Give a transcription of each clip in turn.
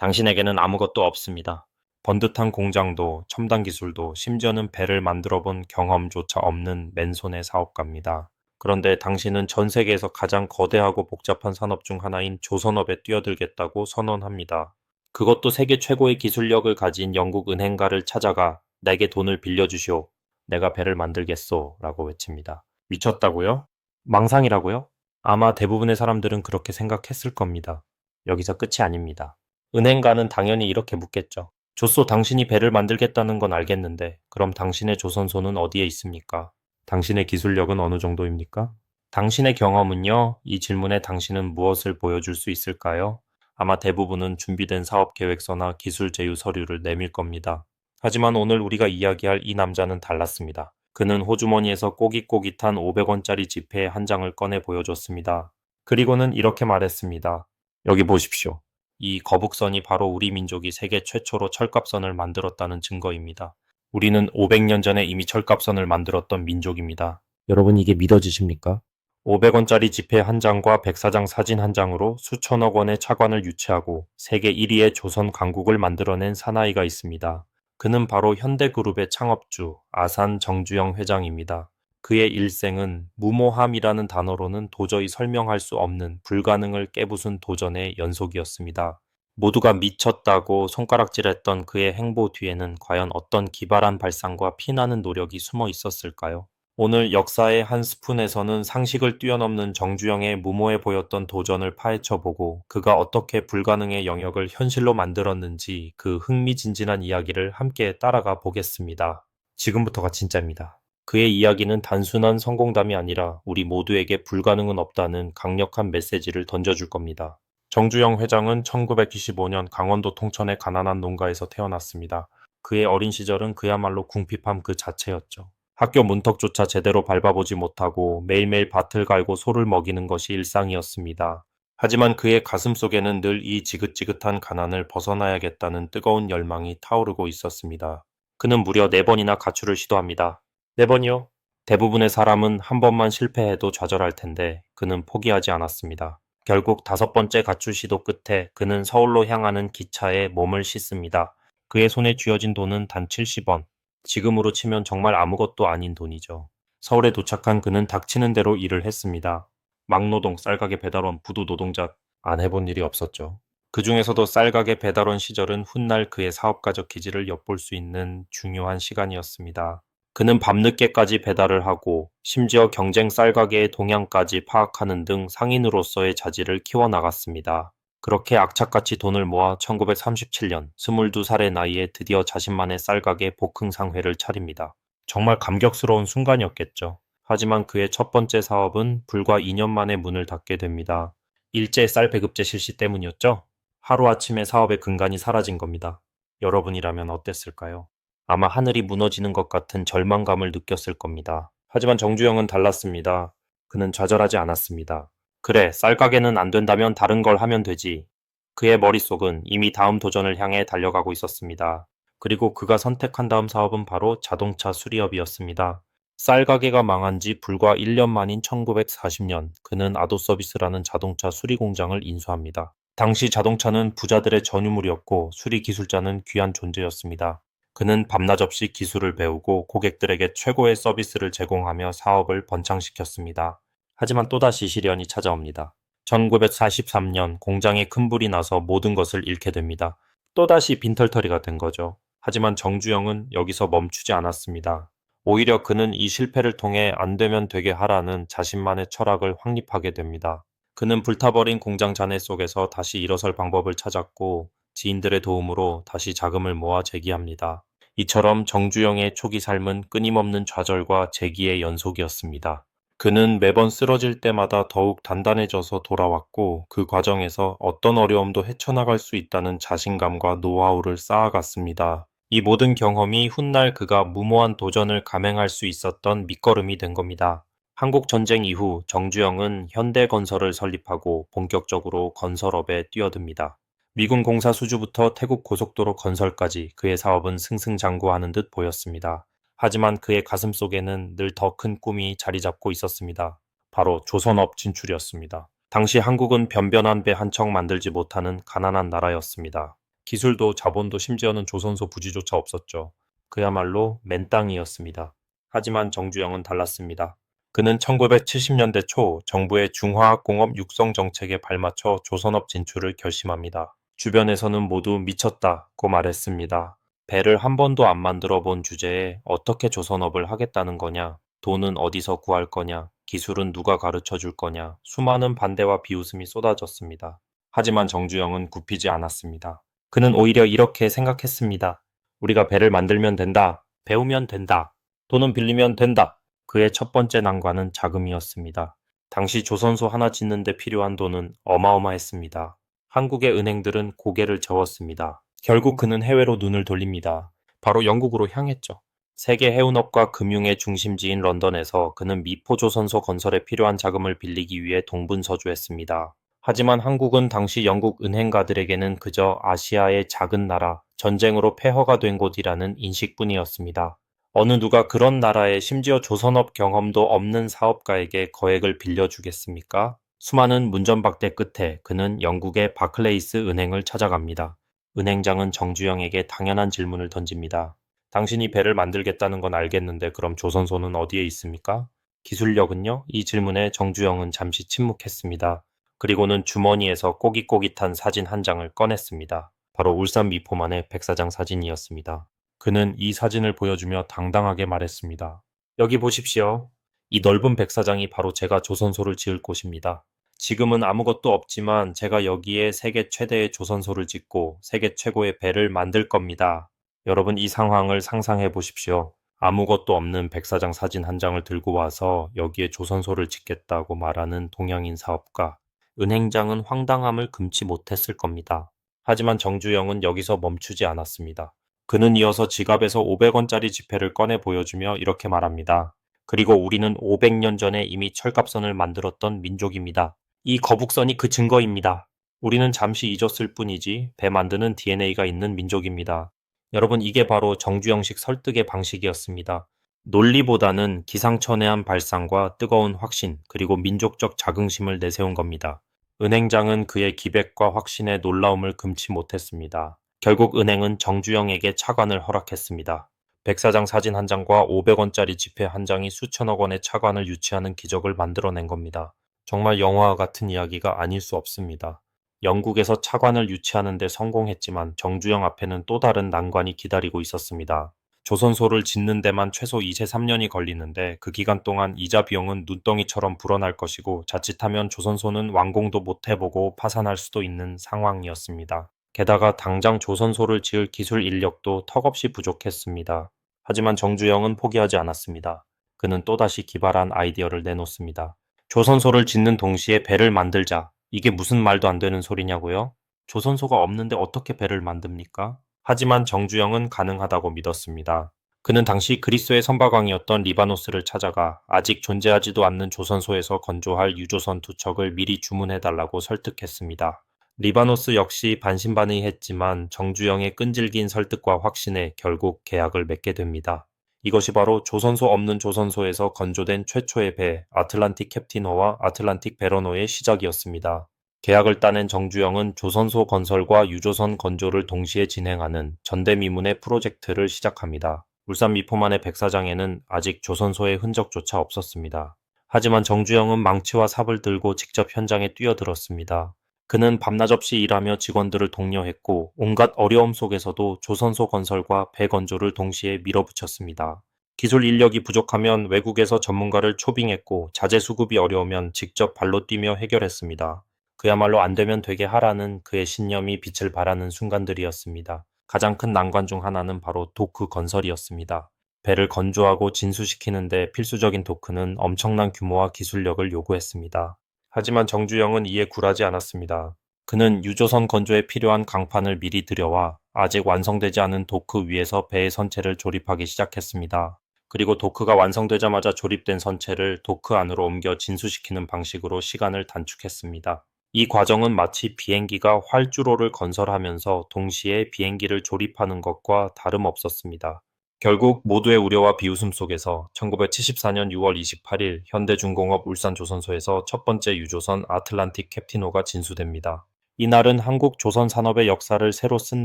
당신에게는 아무것도 없습니다. 번듯한 공장도 첨단 기술도 심지어는 배를 만들어 본 경험조차 없는 맨손의 사업가입니다. 그런데 당신은 전 세계에서 가장 거대하고 복잡한 산업 중 하나인 조선업에 뛰어들겠다고 선언합니다. 그것도 세계 최고의 기술력을 가진 영국 은행가를 찾아가 내게 돈을 빌려주시오. 내가 배를 만들겠소. 라고 외칩니다. 미쳤다고요? 망상이라고요? 아마 대부분의 사람들은 그렇게 생각했을 겁니다. 여기서 끝이 아닙니다. 은행가는 당연히 이렇게 묻겠죠. 조소, 당신이 배를 만들겠다는 건 알겠는데, 그럼 당신의 조선소는 어디에 있습니까? 당신의 기술력은 어느 정도입니까? 당신의 경험은요? 이 질문에 당신은 무엇을 보여줄 수 있을까요? 아마 대부분은 준비된 사업 계획서나 기술 제휴 서류를 내밀 겁니다. 하지만 오늘 우리가 이야기할 이 남자는 달랐습니다. 그는 호주머니에서 꼬깃꼬깃한 500원짜리 지폐 한 장을 꺼내 보여줬습니다. 그리고는 이렇게 말했습니다. 여기 보십시오. 이 거북선이 바로 우리 민족이 세계 최초로 철갑선을 만들었다는 증거입니다. 우리는 500년 전에 이미 철갑선을 만들었던 민족입니다. 여러분, 이게 믿어지십니까? 500원짜리 지폐 한 장과 백사장 사진 한 장으로 수천억 원의 차관을 유치하고 세계 1위의 조선 강국을 만들어낸 사나이가 있습니다. 그는 바로 현대그룹의 창업주 아산 정주영 회장입니다. 그의 일생은 무모함이라는 단어로는 도저히 설명할 수 없는 불가능을 깨부순 도전의 연속이었습니다. 모두가 미쳤다고 손가락질했던 그의 행보 뒤에는 과연 어떤 기발한 발상과 피나는 노력이 숨어 있었을까요? 오늘 역사의 한 스푼에서는 상식을 뛰어넘는 정주영의 무모해 보였던 도전을 파헤쳐보고 그가 어떻게 불가능의 영역을 현실로 만들었는지 그 흥미진진한 이야기를 함께 따라가 보겠습니다. 지금부터가 진짜입니다. 그의 이야기는 단순한 성공담이 아니라 우리 모두에게 불가능은 없다는 강력한 메시지를 던져줄 겁니다. 정주영 회장은 1925년 강원도 통천의 가난한 농가에서 태어났습니다. 그의 어린 시절은 그야말로 궁핍함 그 자체였죠. 학교 문턱조차 제대로 밟아보지 못하고 매일매일 밭을 갈고 소를 먹이는 것이 일상이었습니다. 하지만 그의 가슴 속에는 늘 이 지긋지긋한 가난을 벗어나야겠다는 뜨거운 열망이 타오르고 있었습니다. 그는 무려 4번이나 가출을 시도합니다. 4번이요? 대부분의 사람은 한 번만 실패해도 좌절할 텐데 그는 포기하지 않았습니다. 결국 5번째 가출 시도 끝에 그는 서울로 향하는 기차에 몸을 싣습니다. 그의 손에 쥐어진 돈은 단 70원. 지금으로 치면 정말 아무것도 아닌 돈이죠. 서울에 도착한 그는 닥치는 대로 일을 했습니다. 막노동, 쌀가게 배달원, 부두 노동자, 안 해본 일이 없었죠. 그 중에서도 쌀가게 배달원 시절은 훗날 그의 사업가적 기질을 엿볼 수 있는 중요한 시간이었습니다. 그는 밤늦게까지 배달을 하고 심지어 경쟁 쌀가게의 동향까지 파악하는 등 상인으로서의 자질을 키워나갔습니다. 그렇게 악착같이 돈을 모아 1937년 22살의 나이에 드디어 자신만의 쌀가게 복흥상회를 차립니다. 정말 감격스러운 순간이었겠죠. 하지만 그의 첫 번째 사업은 불과 2년 만에 문을 닫게 됩니다. 일제 쌀 배급제 실시 때문이었죠? 하루아침에 사업의 근간이 사라진 겁니다. 여러분이라면 어땠을까요? 아마 하늘이 무너지는 것 같은 절망감을 느꼈을 겁니다. 하지만 정주영은 달랐습니다. 그는 좌절하지 않았습니다. 그래, 쌀가게는 안 된다면 다른 걸 하면 되지. 그의 머릿속은 이미 다음 도전을 향해 달려가고 있었습니다. 그리고 그가 선택한 다음 사업은 바로 자동차 수리업이었습니다. 쌀가게가 망한 지 불과 1년 만인 1940년, 그는 아도서비스라는 자동차 수리 공장을 인수합니다. 당시 자동차는 부자들의 전유물이었고 수리 기술자는 귀한 존재였습니다. 그는 밤낮 없이 기술을 배우고 고객들에게 최고의 서비스를 제공하며 사업을 번창시켰습니다. 하지만 또다시 시련이 찾아옵니다. 1943년 공장에 큰 불이 나서 모든 것을 잃게 됩니다. 또다시 빈털터리가 된 거죠. 하지만 정주영은 여기서 멈추지 않았습니다. 오히려 그는 이 실패를 통해 안 되면 되게 하라는 자신만의 철학을 확립하게 됩니다. 그는 불타버린 공장 잔해 속에서 다시 일어설 방법을 찾았고 지인들의 도움으로 다시 자금을 모아 재기합니다. 이처럼 정주영의 초기 삶은 끊임없는 좌절과 재기의 연속이었습니다. 그는 매번 쓰러질 때마다 더욱 단단해져서 돌아왔고 그 과정에서 어떤 어려움도 헤쳐나갈 수 있다는 자신감과 노하우를 쌓아갔습니다. 이 모든 경험이 훗날 그가 무모한 도전을 감행할 수 있었던 밑거름이 된 겁니다. 한국전쟁 이후 정주영은 현대건설을 설립하고 본격적으로 건설업에 뛰어듭니다. 미군 공사 수주부터 태국 고속도로 건설까지 그의 사업은 승승장구하는 듯 보였습니다. 하지만 그의 가슴 속에는 늘 더 큰 꿈이 자리 잡고 있었습니다. 바로 조선업 진출이었습니다. 당시 한국은 변변한 배 한 척 만들지 못하는 가난한 나라였습니다. 기술도 자본도 심지어는 조선소 부지조차 없었죠. 그야말로 맨땅이었습니다. 하지만 정주영은 달랐습니다. 그는 1970년대 초 정부의 중화학공업 육성 정책에 발맞춰 조선업 진출을 결심합니다. 주변에서는 모두 미쳤다고 말했습니다. 배를 한 번도 안 만들어 본 주제에 어떻게 조선업을 하겠다는 거냐, 돈은 어디서 구할 거냐, 기술은 누가 가르쳐 줄 거냐, 수많은 반대와 비웃음이 쏟아졌습니다. 하지만 정주영은 굽히지 않았습니다. 그는 오히려 이렇게 생각했습니다. 우리가 배를 만들면 된다. 배우면 된다. 돈은 빌리면 된다. 그의 첫 번째 난관은 자금이었습니다. 당시 조선소 하나 짓는데 필요한 돈은 어마어마했습니다. 한국의 은행들은 고개를 저었습니다. 결국 그는 해외로 눈을 돌립니다. 바로 영국으로 향했죠. 세계 해운업과 금융의 중심지인 런던에서 그는 미포조선소 건설에 필요한 자금을 빌리기 위해 동분서주했습니다. 하지만 한국은 당시 영국 은행가들에게는 그저 아시아의 작은 나라, 전쟁으로 폐허가 된 곳이라는 인식뿐이었습니다. 어느 누가 그런 나라에 심지어 조선업 경험도 없는 사업가에게 거액을 빌려주겠습니까? 수많은 문전박대 끝에 그는 영국의 바클레이스 은행을 찾아갑니다. 은행장은 정주영에게 당연한 질문을 던집니다. 당신이 배를 만들겠다는 건 알겠는데 그럼 조선소는 어디에 있습니까? 기술력은요? 이 질문에 정주영은 잠시 침묵했습니다. 그리고는 주머니에서 꼬깃꼬깃한 사진 한 장을 꺼냈습니다. 바로 울산 미포만의 백사장 사진이었습니다. 그는 이 사진을 보여주며 당당하게 말했습니다. 여기 보십시오. 이 넓은 백사장이 바로 제가 조선소를 지을 곳입니다. 지금은 아무것도 없지만 제가 여기에 세계 최대의 조선소를 짓고 세계 최고의 배를 만들 겁니다. 여러분 이 상황을 상상해 보십시오. 아무것도 없는 백사장 사진 한 장을 들고 와서 여기에 조선소를 짓겠다고 말하는 동양인 사업가. 은행장은 황당함을 금치 못했을 겁니다. 하지만 정주영은 여기서 멈추지 않았습니다. 그는 이어서 지갑에서 500원짜리 지폐를 꺼내 보여주며 이렇게 말합니다. 그리고 우리는 500년 전에 이미 철갑선을 만들었던 민족입니다. 이 거북선이 그 증거입니다. 우리는 잠시 잊었을 뿐이지 배 만드는 DNA가 있는 민족입니다. 여러분 이게 바로 정주영식 설득의 방식이었습니다. 논리보다는 기상천외한 발상과 뜨거운 확신 그리고 민족적 자긍심을 내세운 겁니다. 은행장은 그의 기백과 확신에 놀라움을 금치 못했습니다. 결국 은행은 정주영에게 차관을 허락했습니다. 백사장 사진 한 장과 500원짜리 지폐 한 장이 수천억 원의 차관을 유치하는 기적을 만들어낸 겁니다. 정말 영화와 같은 이야기가 아닐 수 없습니다. 영국에서 차관을 유치하는 데 성공했지만 정주영 앞에는 또 다른 난관이 기다리고 있었습니다. 조선소를 짓는 데만 최소 2세 3년이 걸리는데 그 기간 동안 이자 비용은 눈덩이처럼 불어날 것이고 자칫하면 조선소는 완공도 못 해보고 파산할 수도 있는 상황이었습니다. 게다가 당장 조선소를 지을 기술 인력도 턱없이 부족했습니다. 하지만 정주영은 포기하지 않았습니다. 그는 또다시 기발한 아이디어를 내놓습니다. 조선소를 짓는 동시에 배를 만들자. 이게 무슨 말도 안 되는 소리냐고요? 조선소가 없는데 어떻게 배를 만듭니까? 하지만 정주영은 가능하다고 믿었습니다. 그는 당시 그리스의 선박왕이었던 리바노스를 찾아가 아직 존재하지도 않는 조선소에서 건조할 유조선 2척을 미리 주문해달라고 설득했습니다. 리바노스 역시 반신반의했지만 정주영의 끈질긴 설득과 확신에 결국 계약을 맺게 됩니다. 이것이 바로 조선소 없는 조선소에서 건조된 최초의 배 아틀란틱 캡티노와 아틀란틱 베러노의 시작이었습니다. 계약을 따낸 정주영은 조선소 건설과 유조선 건조를 동시에 진행하는 전대미문의 프로젝트를 시작합니다. 울산 미포만의 백사장에는 아직 조선소의 흔적조차 없었습니다. 하지만 정주영은 망치와 삽을 들고 직접 현장에 뛰어들었습니다. 그는 밤낮 없이 일하며 직원들을 독려했고 온갖 어려움 속에서도 조선소 건설과 배 건조를 동시에 밀어붙였습니다. 기술 인력이 부족하면 외국에서 전문가를 초빙했고 자재 수급이 어려우면 직접 발로 뛰며 해결했습니다. 그야말로 안 되면 되게 하라는 그의 신념이 빛을 발하는 순간들이었습니다. 가장 큰 난관 중 하나는 바로 도크 건설이었습니다. 배를 건조하고 진수시키는데 필수적인 도크는 엄청난 규모와 기술력을 요구했습니다. 하지만 정주영은 이에 굴하지 않았습니다. 그는 유조선 건조에 필요한 강판을 미리 들여와 아직 완성되지 않은 도크 위에서 배의 선체를 조립하기 시작했습니다. 그리고 도크가 완성되자마자 조립된 선체를 도크 안으로 옮겨 진수시키는 방식으로 시간을 단축했습니다. 이 과정은 마치 비행기가 활주로를 건설하면서 동시에 비행기를 조립하는 것과 다름없었습니다. 결국 모두의 우려와 비웃음 속에서 1974년 6월 28일 현대중공업 울산조선소에서 첫 번째 유조선 아틀란틱 캡티노가 진수됩니다. 이날은 한국 조선 산업의 역사를 새로 쓴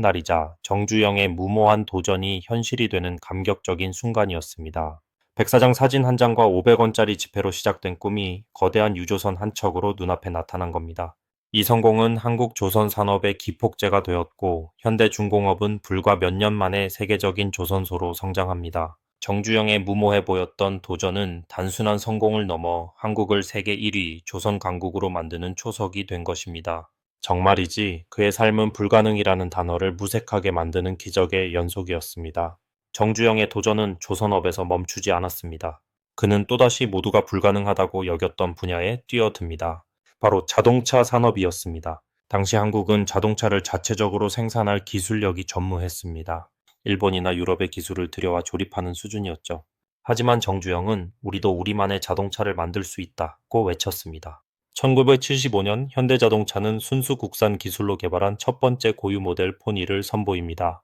날이자 정주영의 무모한 도전이 현실이 되는 감격적인 순간이었습니다. 백사장 사진 한 장과 500원짜리 지폐로 시작된 꿈이 거대한 유조선 한 척으로 눈앞에 나타난 겁니다. 이 성공은 한국 조선 산업의 기폭제가 되었고 현대중공업은 불과 몇 년 만에 세계적인 조선소로 성장합니다. 정주영의 무모해 보였던 도전은 단순한 성공을 넘어 한국을 세계 1위 조선 강국으로 만드는 초석이 된 것입니다. 정말이지 그의 삶은 불가능이라는 단어를 무색하게 만드는 기적의 연속이었습니다. 정주영의 도전은 조선업에서 멈추지 않았습니다. 그는 또다시 모두가 불가능하다고 여겼던 분야에 뛰어듭니다. 바로 자동차 산업이었습니다. 당시 한국은 자동차를 자체적으로 생산할 기술력이 전무했습니다. 일본이나 유럽의 기술을 들여와 조립하는 수준이었죠. 하지만 정주영은 우리도 우리만의 자동차를 만들 수 있다고 외쳤습니다. 1975년 현대자동차는 순수 국산 기술로 개발한 첫 번째 고유 모델 포니를 선보입니다.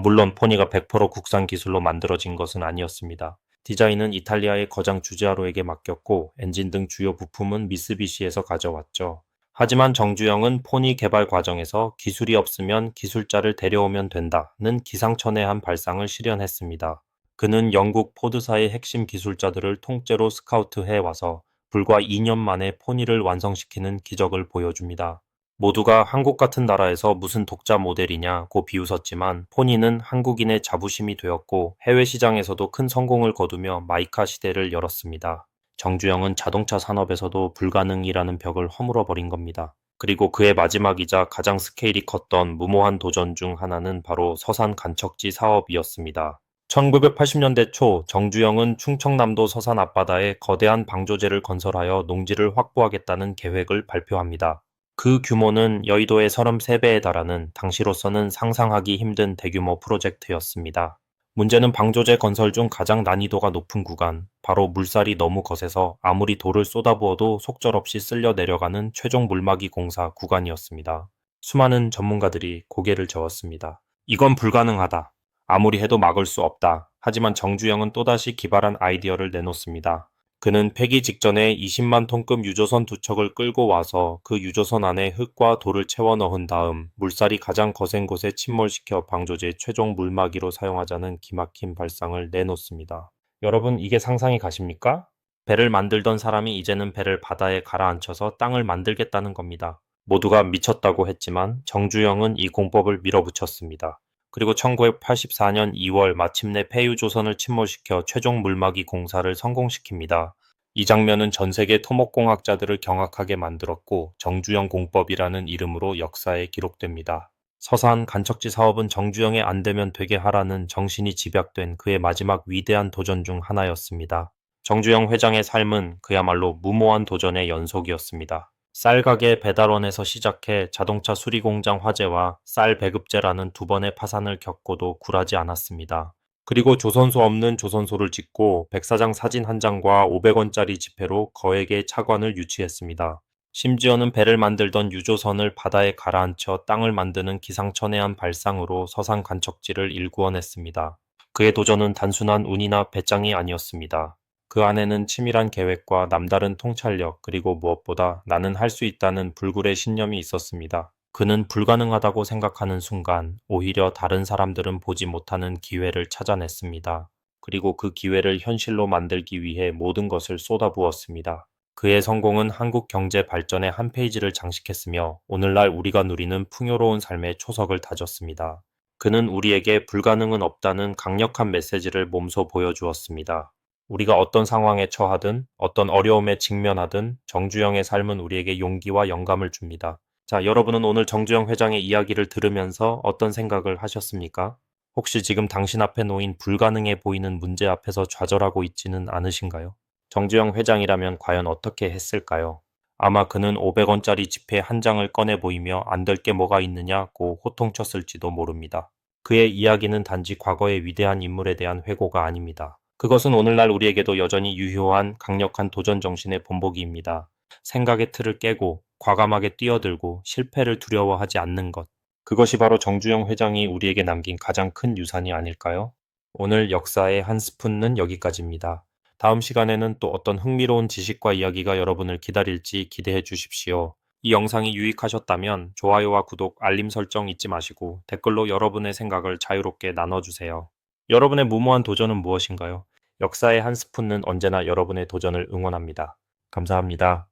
물론 포니가 100% 국산 기술로 만들어진 것은 아니었습니다. 디자인은 이탈리아의 거장 주지아로에게 맡겼고 엔진 등 주요 부품은 미쓰비시에서 가져왔죠. 하지만 정주영은 포니 개발 과정에서 기술이 없으면 기술자를 데려오면 된다는 기상천외한 발상을 실현했습니다. 그는 영국 포드사의 핵심 기술자들을 통째로 스카우트해 와서 불과 2년 만에 포니를 완성시키는 기적을 보여줍니다. 모두가 한국 같은 나라에서 무슨 독자 모델이냐고 비웃었지만 포니는 한국인의 자부심이 되었고 해외 시장에서도 큰 성공을 거두며 마이카 시대를 열었습니다. 정주영은 자동차 산업에서도 불가능이라는 벽을 허물어 버린 겁니다. 그리고 그의 마지막이자 가장 스케일이 컸던 무모한 도전 중 하나는 바로 서산 간척지 사업이었습니다. 1980년대 초 정주영은 충청남도 서산 앞바다에 거대한 방조제를 건설하여 농지를 확보하겠다는 계획을 발표합니다. 그 규모는 여의도의 33배에 달하는 당시로서는 상상하기 힘든 대규모 프로젝트였습니다. 문제는 방조제 건설 중 가장 난이도가 높은 구간, 바로 물살이 너무 거세서 아무리 돌을 쏟아부어도 속절없이 쓸려 내려가는 최종 물막이 공사 구간이었습니다. 수많은 전문가들이 고개를 저었습니다. 이건 불가능하다. 아무리 해도 막을 수 없다. 하지만 정주영은 또다시 기발한 아이디어를 내놓습니다. 그는 폐기 직전에 20만 톤급 유조선 두 척을 끌고 와서 그 유조선 안에 흙과 돌을 채워 넣은 다음 물살이 가장 거센 곳에 침몰시켜 방조제의 최종 물막이로 사용하자는 기막힌 발상을 내놓습니다. 여러분, 이게 상상이 가십니까? 배를 만들던 사람이 이제는 배를 바다에 가라앉혀서 땅을 만들겠다는 겁니다. 모두가 미쳤다고 했지만 정주영은 이 공법을 밀어붙였습니다. 그리고 1984년 2월 마침내 폐유조선을 침몰시켜 최종 물막이 공사를 성공시킵니다. 이 장면은 전 세계 토목공학자들을 경악하게 만들었고 정주영 공법이라는 이름으로 역사에 기록됩니다. 서산 간척지 사업은 정주영의 안 되면 되게 하라는 정신이 집약된 그의 마지막 위대한 도전 중 하나였습니다. 정주영 회장의 삶은 그야말로 무모한 도전의 연속이었습니다. 쌀가게 배달원에서 시작해 자동차 수리공장 화재와 쌀 배급제라는 두 번의 파산을 겪고도 굴하지 않았습니다. 그리고 조선소 없는 조선소를 짓고 백사장 사진 한 장과 500원짜리 지폐로 거액의 차관을 유치했습니다. 심지어는 배를 만들던 유조선을 바다에 가라앉혀 땅을 만드는 기상천외한 발상으로 서산 간척지를 일구어냈습니다. 그의 도전은 단순한 운이나 배짱이 아니었습니다. 그 안에는 치밀한 계획과 남다른 통찰력, 그리고 무엇보다 나는 할 수 있다는 불굴의 신념이 있었습니다. 그는 불가능하다고 생각하는 순간 오히려 다른 사람들은 보지 못하는 기회를 찾아냈습니다. 그리고 그 기회를 현실로 만들기 위해 모든 것을 쏟아부었습니다. 그의 성공은 한국 경제 발전의 한 페이지를 장식했으며 오늘날 우리가 누리는 풍요로운 삶의 초석을 다졌습니다. 그는 우리에게 불가능은 없다는 강력한 메시지를 몸소 보여주었습니다. 우리가 어떤 상황에 처하든 어떤 어려움에 직면하든 정주영의 삶은 우리에게 용기와 영감을 줍니다. 자, 여러분은 오늘 정주영 회장의 이야기를 들으면서 어떤 생각을 하셨습니까? 혹시 지금 당신 앞에 놓인 불가능해 보이는 문제 앞에서 좌절하고 있지는 않으신가요? 정주영 회장이라면 과연 어떻게 했을까요? 아마 그는 500원짜리 지폐 한 장을 꺼내 보이며 안 될 게 뭐가 있느냐고 호통쳤을지도 모릅니다. 그의 이야기는 단지 과거의 위대한 인물에 대한 회고가 아닙니다. 그것은 오늘날 우리에게도 여전히 유효한 강력한 도전 정신의 본보기입니다. 생각의 틀을 깨고 과감하게 뛰어들고 실패를 두려워하지 않는 것. 그것이 바로 정주영 회장이 우리에게 남긴 가장 큰 유산이 아닐까요? 오늘 역사의 한 스푼은 여기까지입니다. 다음 시간에는 또 어떤 흥미로운 지식과 이야기가 여러분을 기다릴지 기대해 주십시오. 이 영상이 유익하셨다면 좋아요와 구독, 알림 설정 잊지 마시고 댓글로 여러분의 생각을 자유롭게 나눠주세요. 여러분의 무모한 도전은 무엇인가요? 역사의 한 스푼은 언제나 여러분의 도전을 응원합니다. 감사합니다.